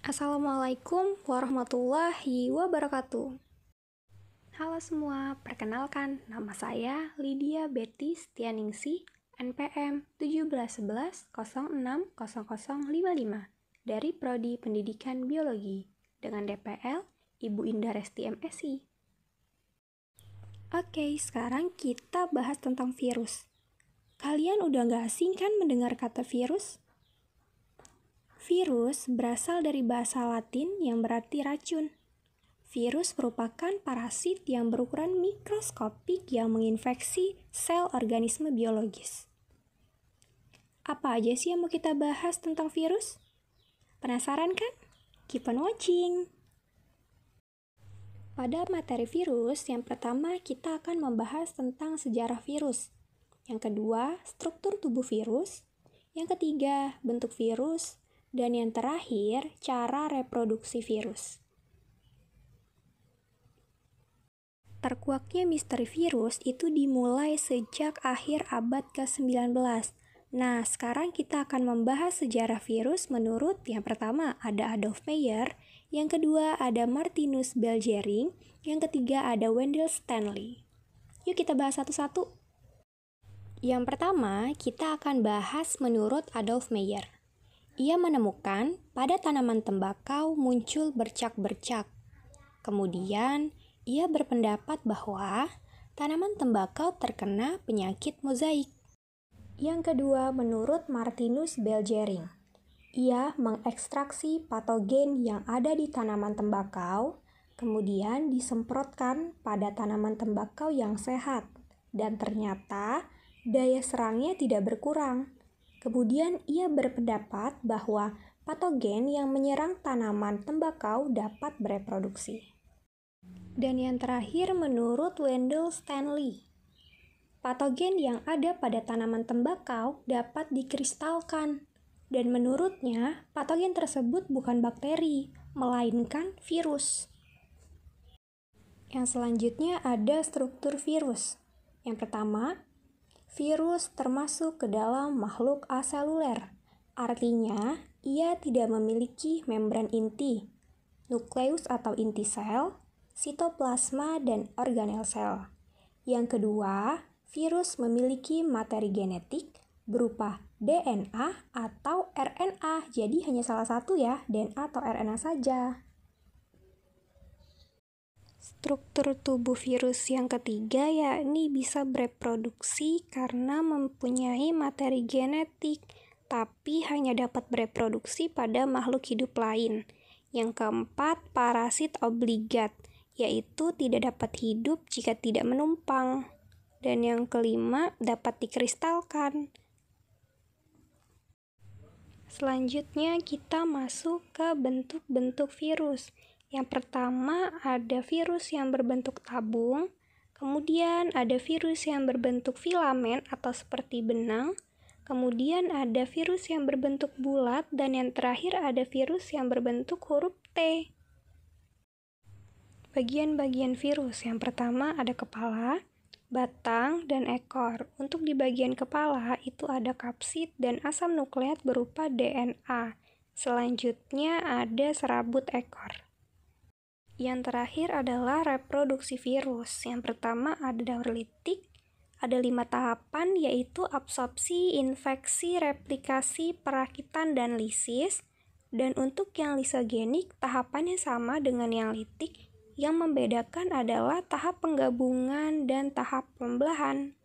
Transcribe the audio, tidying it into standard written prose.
Assalamualaikum warahmatullahi wabarakatuh. Halo semua, perkenalkan nama saya Lydia Betty Setianingsih, NPM 1711060055 dari Prodi Pendidikan Biologi dengan DPL Ibu Indah Resti MSI. Oke, sekarang kita bahas tentang virus. Kalian udah gak asing kan mendengar kata virus? Virus berasal dari bahasa Latin yang berarti racun. Virus merupakan parasit yang berukuran mikroskopik yang menginfeksi sel organisme biologis. Apa aja sih yang mau kita bahas tentang virus? Penasaran kan? Keep on watching! Pada materi virus, yang pertama kita akan membahas tentang sejarah virus. Yang kedua, struktur tubuh virus. Yang ketiga, bentuk virus. Dan yang terakhir, cara reproduksi virus. Terkuaknya misteri virus itu dimulai sejak akhir abad ke-19. Nah, sekarang kita akan membahas sejarah virus menurut yang pertama ada Adolf Meyer, yang kedua ada Martinus Beijerinck, yang ketiga ada Wendell Stanley. Yuk kita bahas satu-satu. Yang pertama, kita akan bahas menurut Adolf Meyer. Ia menemukan pada tanaman tembakau muncul bercak-bercak. Kemudian, ia berpendapat bahwa tanaman tembakau terkena penyakit mozaik. Yang kedua, menurut Martinus Beijerinck, ia mengekstraksi patogen yang ada di tanaman tembakau, kemudian disemprotkan pada tanaman tembakau yang sehat, dan ternyata daya serangnya tidak berkurang. Kemudian ia berpendapat bahwa patogen yang menyerang tanaman tembakau dapat bereproduksi. Dan yang terakhir menurut Wendell Stanley, patogen yang ada pada tanaman tembakau dapat dikristalkan. Dan menurutnya, patogen tersebut bukan bakteri, melainkan virus. Yang selanjutnya ada struktur virus. Yang pertama, virus termasuk ke dalam makhluk aseluler. Artinya, ia tidak memiliki membran inti, nukleus atau inti sel, sitoplasma, dan organel sel. Yang kedua, virus memiliki materi genetik berupa DNA atau RNA. Jadi hanya salah satu ya, DNA atau RNA saja. Struktur tubuh virus yang ketiga yakni bisa bereproduksi karena mempunyai materi genetik, tapi hanya dapat bereproduksi pada makhluk hidup lain. Yang keempat, parasit obligat, yaitu tidak dapat hidup jika tidak menumpang. Dan yang kelima, dapat dikristalkan. Selanjutnya kita masuk ke bentuk-bentuk virus. Yang pertama ada virus yang berbentuk tabung, kemudian ada virus yang berbentuk filamen atau seperti benang, kemudian ada virus yang berbentuk bulat, dan yang terakhir ada virus yang berbentuk huruf T. Bagian-bagian virus yang pertama ada kepala, batang, dan ekor. Untuk di bagian kepala itu ada kapsid dan asam nukleat berupa DNA. Selanjutnya ada serabut ekor. Yang terakhir adalah reproduksi virus. Yang pertama ada daur litik, ada 5 tahapan yaitu absorpsi, infeksi, replikasi, perakitan, dan lisis. Dan untuk yang lisogenik, tahapannya sama dengan yang litik. Yang membedakan adalah tahap penggabungan dan tahap pembelahan.